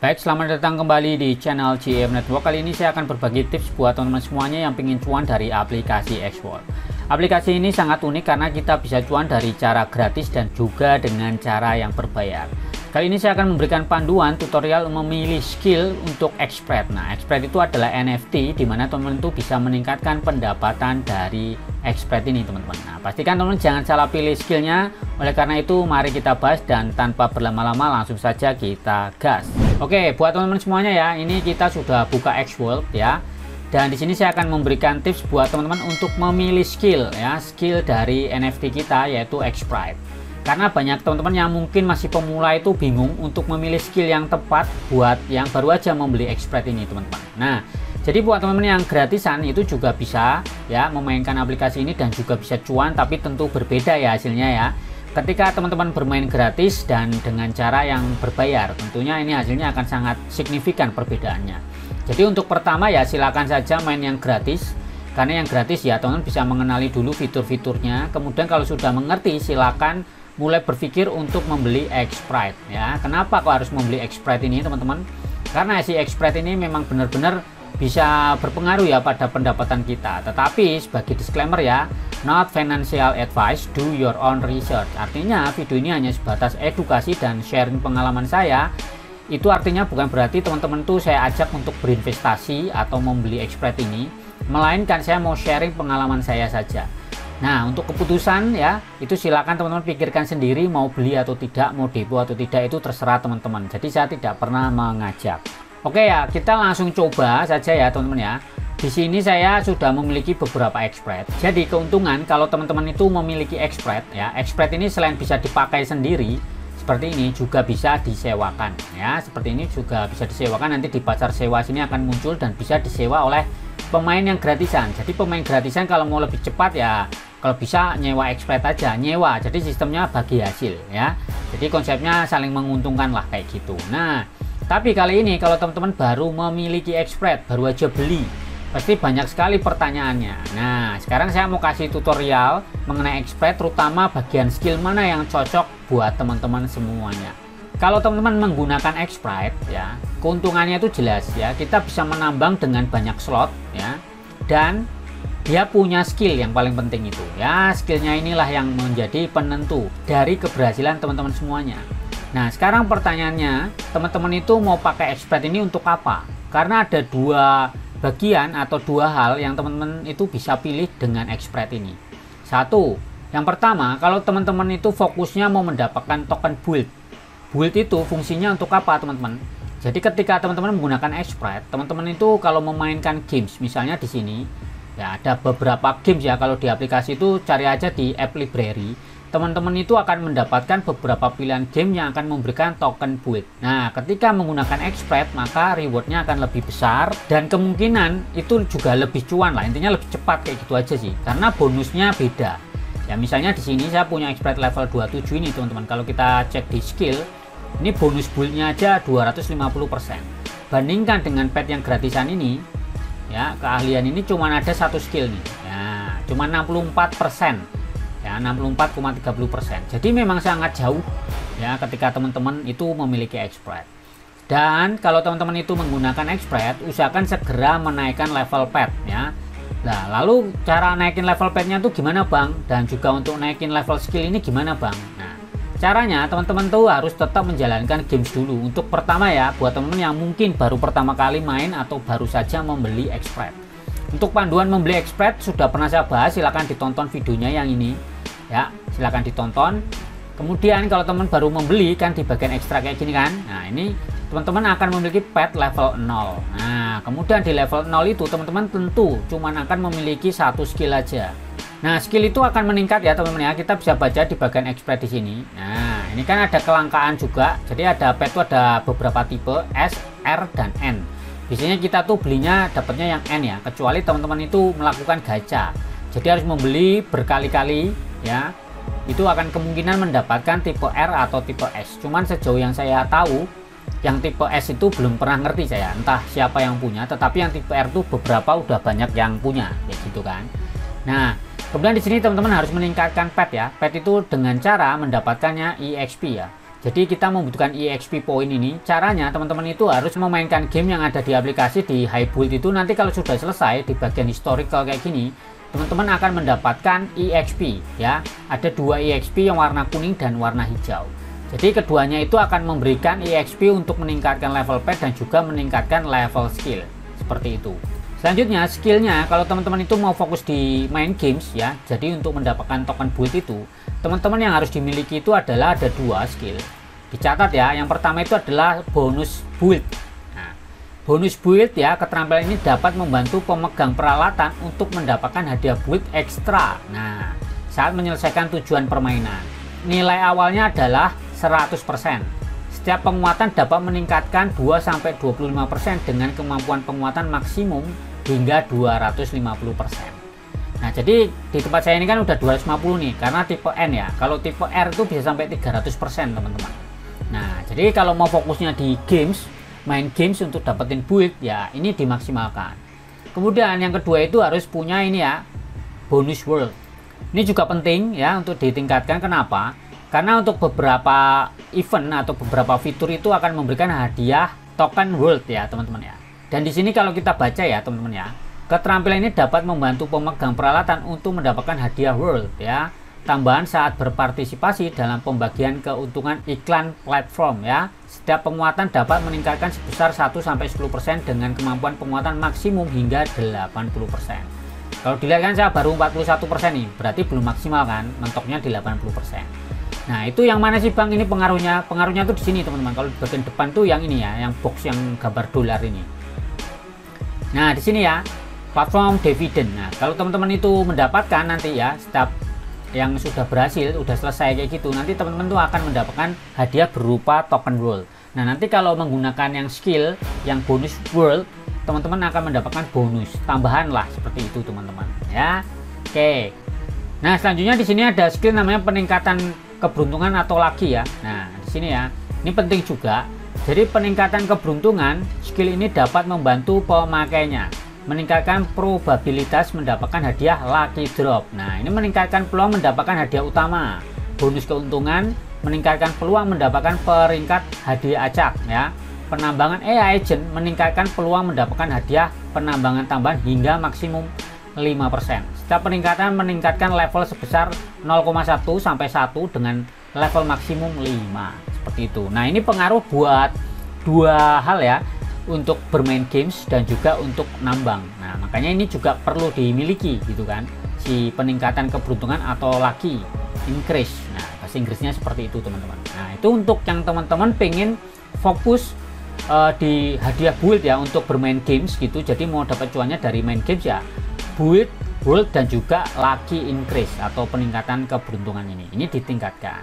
Baik, selamat datang kembali di channel JM Network. Kali ini saya akan berbagi tips buat teman-teman semuanya yang ingin cuan dari aplikasi Xworld. Aplikasi ini sangat unik karena kita bisa cuan dari cara gratis dan juga dengan cara yang berbayar. Kali ini saya akan memberikan panduan tutorial memilih skill untuk Xspread. Nah, Xspread itu adalah NFT di mana teman-teman itu bisa meningkatkan pendapatan dari Xspread ini, teman-teman. Nah, pastikan teman-teman jangan salah pilih skillnya. Oleh karena itu, mari kita bahas dan tanpa berlama-lama langsung saja kita gas. Oke, buat teman-teman semuanya ya, ini kita sudah buka Xworld ya. Dan di sini saya akan memberikan tips buat teman-teman untuk memilih skill ya, skill dari NFT kita yaitu Xspread. Karena banyak teman-teman yang mungkin masih pemula itu bingung untuk memilih skill yang tepat buat yang baru aja membeli Xspread ini, teman-teman. Nah, jadi buat teman-teman yang gratisan itu juga bisa ya memainkan aplikasi ini dan juga bisa cuan, tapi tentu berbeda ya hasilnya ya. Ketika teman-teman bermain gratis dan dengan cara yang berbayar, tentunya ini hasilnya akan sangat signifikan perbedaannya. Jadi untuk pertama ya silakan saja main yang gratis. Karena yang gratis ya teman-teman bisa mengenali dulu fitur-fiturnya. Kemudian kalau sudah mengerti silakan mulai berpikir untuk membeli Xspread ya. Kenapa kok harus membeli Xspread ini, teman-teman? Karena si Xspread ini memang benar-benar bisa berpengaruh ya pada pendapatan kita. Tetapi sebagai disclaimer ya, not financial advice, do your own research. Artinya video ini hanya sebatas edukasi dan sharing pengalaman saya. Itu artinya bukan berarti teman-teman tuh saya ajak untuk berinvestasi atau membeli Xspread ini, melainkan saya mau sharing pengalaman saya saja. Nah, untuk keputusan ya, itu silakan teman-teman pikirkan sendiri mau beli atau tidak, mau depo atau tidak, itu terserah teman-teman. Jadi saya tidak pernah mengajak. Oke ya, kita langsung coba saja ya teman-teman ya. Di sini saya sudah memiliki beberapa Xspread. Jadi keuntungan kalau teman-teman itu memiliki Xspread ya, Xspread ini selain bisa dipakai sendiri seperti ini juga bisa disewakan ya. Seperti ini juga bisa disewakan, nanti di pasar sewa sini akan muncul dan bisa disewa oleh pemain yang gratisan. Jadi pemain gratisan kalau mau lebih cepat ya kalau bisa nyewa Xspread aja, nyewa. Jadi sistemnya bagi hasil ya. Jadi konsepnya saling menguntungkan lah kayak gitu. Nah, tapi kali ini kalau teman-teman baru memiliki Xspread, baru aja beli, pasti banyak sekali pertanyaannya. Nah, sekarang saya mau kasih tutorial mengenai Xspread, terutama bagian skill mana yang cocok buat teman-teman semuanya. Kalau teman-teman menggunakan Xspread ya, keuntungannya itu jelas ya, kita bisa menambang dengan banyak slot ya, dan dia punya skill yang paling penting itu ya. Skillnya inilah yang menjadi penentu dari keberhasilan teman-teman semuanya. Nah, sekarang pertanyaannya, teman-teman itu mau pakai Xspread ini untuk apa? Karena ada dua bagian atau dua hal yang teman-teman itu bisa pilih dengan Xspread ini. Satu, yang pertama, kalau teman-teman itu fokusnya mau mendapatkan token build. Build itu fungsinya untuk apa, teman-teman? Jadi ketika teman-teman menggunakan Xspread, teman-teman itu kalau memainkan games, misalnya di sini ya ada beberapa games ya, kalau di aplikasi itu cari aja di app library. Teman-teman itu akan mendapatkan beberapa pilihan game yang akan memberikan token build. Nah, ketika menggunakan Xspread maka rewardnya akan lebih besar dan kemungkinan itu juga lebih cuan lah. Intinya lebih cepat kayak gitu aja sih. Karena bonusnya beda. Ya misalnya di sini saya punya Xspread level 27 ini, teman-teman. Kalau kita cek di skill, ini bonus buildnya aja 250%. Bandingkan dengan pet yang gratisan ini, ya keahlian ini cuma ada satu skill nih. Ya, cuma 64%. Ya 64,30%. Jadi memang sangat jauh ya ketika teman-teman itu memiliki Xspread. Dan kalau teman-teman itu menggunakan Xspread, usahakan segera menaikkan level pet ya. Nah, lalu cara naikin level petnya tuh gimana, Bang? Dan juga untuk naikin level skill ini gimana, Bang? Nah, caranya teman-teman tuh harus tetap menjalankan games dulu. Untuk pertama ya, buat teman-teman yang mungkin baru pertama kali main atau baru saja membeli Xspread. Untuk panduan membeli Xspread sudah pernah saya bahas, silahkan ditonton videonya yang ini ya, silahkan ditonton. Kemudian kalau teman baru membeli kan di bagian ekstra kayak gini kan, nah ini teman-teman akan memiliki pet level 0. Nah kemudian di level 0 itu teman-teman tentu cuman akan memiliki satu skill aja. Nah skill itu akan meningkat ya teman-teman ya, kita bisa baca di bagian Xspread di sini. Nah ini kan ada kelangkaan juga, jadi ada pet itu ada beberapa tipe S, R, dan N. Biasanya kita tuh belinya dapatnya yang N ya, kecuali teman-teman itu melakukan gacha. Jadi harus membeli berkali-kali ya. Itu akan kemungkinan mendapatkan tipe R atau tipe S. Cuman sejauh yang saya tahu, yang tipe S itu belum pernah ngerti saya, entah siapa yang punya. Tetapi yang tipe R itu beberapa udah banyak yang punya, ya gitu kan. Nah, kemudian di sini teman-teman harus meningkatkan pet ya. Pet itu dengan cara mendapatkannya EXP ya. Jadi kita membutuhkan EXP point ini. Caranya teman-teman itu harus memainkan game yang ada di aplikasi di High Build itu. Nanti kalau sudah selesai di bagian historical kayak gini, teman-teman akan mendapatkan EXP ya. Ada 2 EXP yang warna kuning dan warna hijau. Jadi keduanya itu akan memberikan EXP untuk meningkatkan level pet dan juga meningkatkan level skill. Seperti itu. Selanjutnya skillnya, kalau teman-teman itu mau fokus di main games ya, jadi untuk mendapatkan token build itu, teman-teman yang harus dimiliki itu adalah ada 2 skill. Dicatat ya, yang pertama itu adalah bonus build. Nah, bonus build ya, keterampilan ini dapat membantu pemegang peralatan untuk mendapatkan hadiah build ekstra. Nah, saat menyelesaikan tujuan permainan. Nilai awalnya adalah 100%. Setiap penguatan dapat meningkatkan 2-25% dengan kemampuan penguatan maksimum hingga 250%. Nah, jadi di tempat saya ini kan udah 250 nih, karena tipe N ya. Kalau tipe R itu bisa sampai 300%, teman-teman. Nah, jadi kalau mau fokusnya di games, main games untuk dapetin build ya, ini dimaksimalkan. Kemudian yang kedua itu harus punya ini ya, bonus world. Ini juga penting ya untuk ditingkatkan. Kenapa? Karena untuk beberapa event atau beberapa fitur itu akan memberikan hadiah token world ya, teman-teman ya. Dan di sini kalau kita baca ya, teman-teman ya, keterampilan ini dapat membantu pemegang peralatan untuk mendapatkan hadiah world ya, tambahan saat berpartisipasi dalam pembagian keuntungan iklan platform ya. Setiap penguatan dapat meningkatkan sebesar 1-10% dengan kemampuan penguatan maksimum hingga 80%. Kalau dilihat kan saya baru 41% nih, berarti belum maksimal kan, mentoknya di 80%. Nah, itu yang mana sih Bang ini pengaruhnya? Pengaruhnya tuh di sini, teman-teman. Kalau di bagian depan tuh yang ini ya, yang box yang gambar dolar ini. Nah, di sini ya, platform dividend. Nah, kalau teman-teman itu mendapatkan nanti ya, setiap yang sudah berhasil, udah selesai kayak gitu, nanti teman-teman tuh akan mendapatkan hadiah berupa token world. Nah, nanti kalau menggunakan yang skill, yang bonus world, teman-teman akan mendapatkan bonus tambahan lah, seperti itu teman-teman ya. Oke. Nah, selanjutnya di sini ada skill namanya peningkatan keberuntungan atau lucky ya. Nah, di sini ya, ini penting juga. Jadi peningkatan keberuntungan, skill ini dapat membantu pemakainya meningkatkan probabilitas mendapatkan hadiah lucky drop. Nah, ini meningkatkan peluang mendapatkan hadiah utama, bonus keuntungan, meningkatkan peluang mendapatkan peringkat hadiah acak ya. Penambangan AI agent meningkatkan peluang mendapatkan hadiah penambangan tambahan hingga maksimum 5%. Setiap peningkatan meningkatkan level sebesar 0,1 sampai 1 dengan level maksimum 5. Seperti itu. Nah, ini pengaruh buat 2 hal ya, untuk bermain games dan juga untuk nambang. Nah, makanya ini juga perlu dimiliki gitu kan, si peningkatan keberuntungan atau lucky increase. Nah, bahasa Inggrisnya seperti itu teman-teman. Nah, itu untuk yang teman-teman pengen fokus di hadiah build ya untuk bermain games gitu. Jadi mau dapat cuannya dari main games ya, build, world dan juga lucky increase atau peningkatan keberuntungan ini ditingkatkan.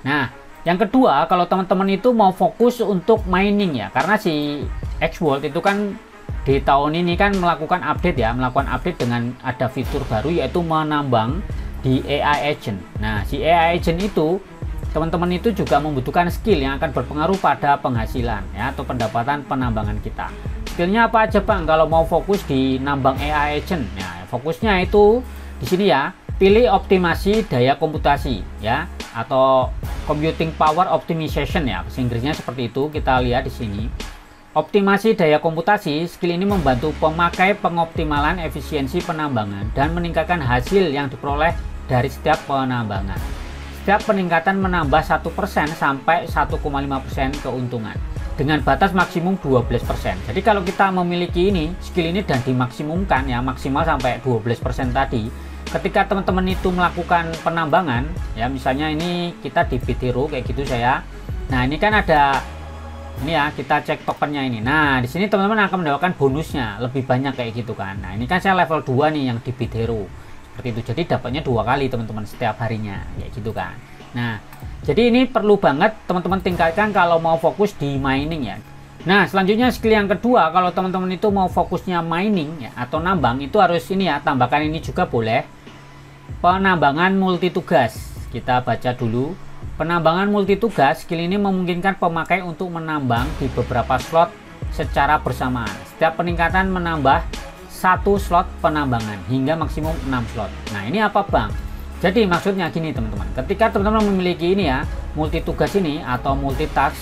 Nah, yang kedua, kalau teman-teman itu mau fokus untuk mining ya, karena si Xworld itu kan di tahun ini kan melakukan update ya, melakukan update dengan ada fitur baru yaitu menambang di AI agent. Nah, si AI agent itu teman-teman itu juga membutuhkan skill yang akan berpengaruh pada penghasilan ya atau pendapatan penambangan kita. Skillnya apa aja Bang kalau mau fokus di nambang AI agent? Nah, fokusnya itu di sini ya, pilih optimasi daya komputasi ya atau computing power optimization ya, bahasa Inggrisnya seperti itu. Kita lihat di sini. Optimasi daya komputasi, skill ini membantu pemakai pengoptimalan efisiensi penambangan dan meningkatkan hasil yang diperoleh dari setiap penambangan. Setiap peningkatan menambah 1% sampai 1,5% keuntungan dengan batas maksimum 12%. Jadi kalau kita memiliki ini, skill ini dan dimaksimumkan ya, maksimal sampai 12% tadi. Ketika teman-teman itu melakukan penambangan ya, misalnya ini kita di Bit.Hero kayak gitu saya. Nah, ini kan ada ini ya, kita cek tokennya ini. Nah, di sini teman-teman akan mendapatkan bonusnya lebih banyak kayak gitu kan. Nah, ini kan saya level 2 nih yang di Bit.Hero. Seperti itu. Jadi dapatnya 2 kali teman-teman setiap harinya kayak gitu kan. Nah, jadi ini perlu banget teman-teman tingkatkan kalau mau fokus di mining ya. Nah, selanjutnya skill yang kedua, kalau teman-teman itu mau fokusnya mining ya atau nambang, itu harus ini ya, tambahkan ini juga boleh. Penambangan multi tugas. Kita baca dulu. Penambangan multi tugas, skill ini memungkinkan pemakai untuk menambang di beberapa slot secara bersamaan. Setiap peningkatan menambah 1 slot penambangan hingga maksimum 6 slot. Nah, ini apa Bang? Jadi maksudnya gini teman-teman, ketika teman-teman memiliki ini ya, multi tugas ini atau multitask.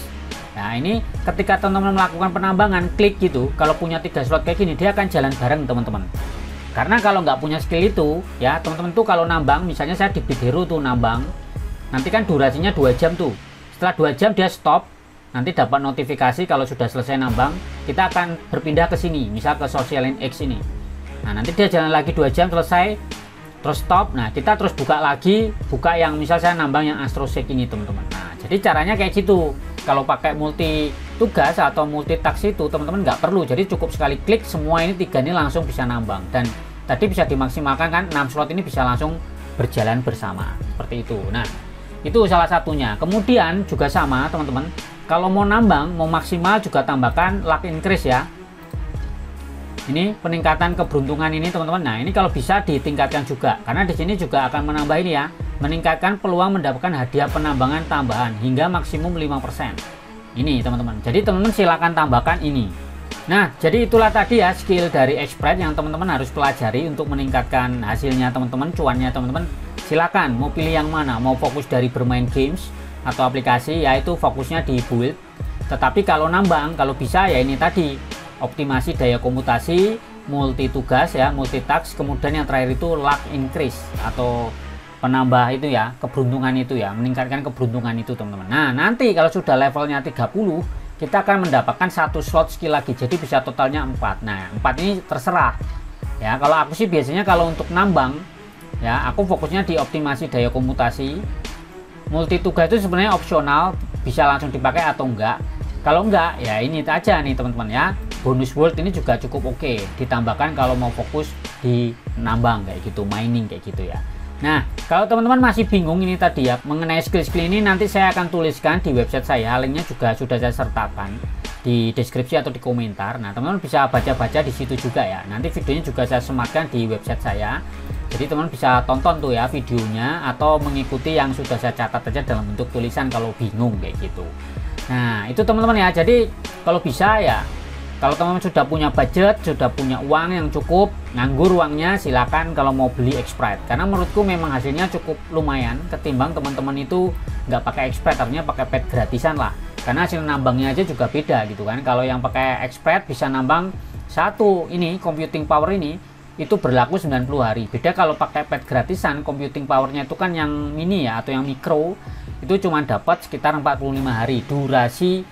Nah ini ketika teman-teman melakukan penambangan, klik gitu, kalau punya 3 slot kayak gini, dia akan jalan bareng teman-teman. Karena kalau nggak punya skill itu, ya teman-teman tuh kalau nambang, misalnya saya di Bit Hero tuh nambang, nanti kan durasinya 2 jam tuh. Setelah 2 jam dia stop, nanti dapat notifikasi kalau sudah selesai nambang, kita akan berpindah ke sini, misal ke Socialin X ini. Nah nanti dia jalan lagi 2 jam selesai, terus stop. Nah kita terus buka lagi, buka yang misal saya nambang yang AstroSeek ini teman-teman. Nah jadi caranya kayak gitu. Kalau pakai multi tugas atau multitask itu teman-teman nggak perlu, jadi cukup sekali klik semua ini 3 ini langsung bisa nambang, dan tadi bisa dimaksimalkan kan 6 slot ini bisa langsung berjalan bersama seperti itu. Nah itu salah satunya. Kemudian juga sama teman-teman, kalau mau nambang mau maksimal juga tambahkan luck increase ya, ini peningkatan keberuntungan ini teman-teman. Nah ini kalau bisa ditingkatkan juga, karena di sini juga akan menambah ini ya, meningkatkan peluang mendapatkan hadiah penambangan tambahan hingga maksimum 5%. Ini teman-teman, jadi teman-teman silakan tambahkan ini. Nah jadi itulah tadi ya skill dari Xsprite yang teman-teman harus pelajari untuk meningkatkan hasilnya teman-teman, cuannya teman-teman. Silakan mau pilih yang mana, mau fokus dari bermain games atau aplikasi, yaitu fokusnya di build. Tetapi kalau nambang, kalau bisa ya ini tadi, optimasi daya komutasi, multi tugas ya, multitask, kemudian yang terakhir itu luck increase atau penambah itu ya, keberuntungan itu ya, meningkatkan keberuntungan itu teman-teman. Nah nanti kalau sudah levelnya 30, kita akan mendapatkan 1 slot skill lagi, jadi bisa totalnya 4. Nah 4 ini terserah ya. Kalau aku sih biasanya kalau untuk nambang ya, aku fokusnya di optimasi daya komutasi. Multi tugas itu sebenarnya opsional, bisa langsung dipakai atau enggak. Kalau enggak ya ini aja nih teman-teman ya, bonus world ini juga cukup oke ditambahkan kalau mau fokus di nambang kayak gitu, mining kayak gitu ya. Nah kalau teman-teman masih bingung ini tadi ya mengenai skill-skill ini, nanti saya akan tuliskan di website saya, linknya juga sudah saya sertakan di deskripsi atau di komentar. Nah teman-teman bisa baca-baca di situ juga ya, nanti videonya juga saya sematkan di website saya, jadi teman-teman bisa tonton tuh ya videonya, atau mengikuti yang sudah saya catat aja dalam bentuk tulisan kalau bingung kayak gitu. Nah itu teman-teman ya, jadi kalau bisa ya, kalau teman-teman sudah punya budget, sudah punya uang yang cukup, nganggur uangnya, silakan kalau mau beli Xsprite. Karena menurutku memang hasilnya cukup lumayan ketimbang teman-teman itu nggak pakai Xsprite, artinya pakai pet gratisan lah. Karena hasil nambangnya aja juga beda gitu kan. Kalau yang pakai Xsprite bisa nambang satu ini computing power ini itu berlaku 90 hari. Beda kalau pakai pet gratisan, computing powernya itu kan yang mini ya atau yang mikro, itu cuma dapat sekitar 45 hari. Durasi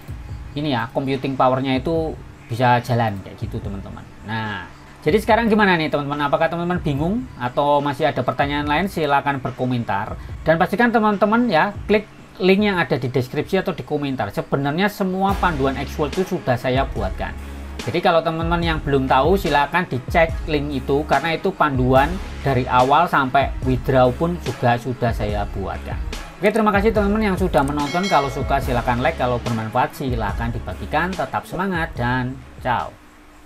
ini ya computing powernya itu bisa jalan kayak gitu teman-teman. Nah jadi sekarang gimana nih teman-teman, apakah teman-teman bingung atau masih ada pertanyaan lain? Silahkan berkomentar, dan pastikan teman-teman ya klik link yang ada di deskripsi atau di komentar. Sebenarnya semua panduan Xworld itu sudah saya buatkan, jadi kalau teman-teman yang belum tahu silahkan dicek link itu, karena itu panduan dari awal sampai withdraw pun juga sudah saya buatkan. Oke, terima kasih teman-teman yang sudah menonton. Kalau suka silahkan like, kalau bermanfaat silahkan dibagikan. Tetap semangat dan ciao.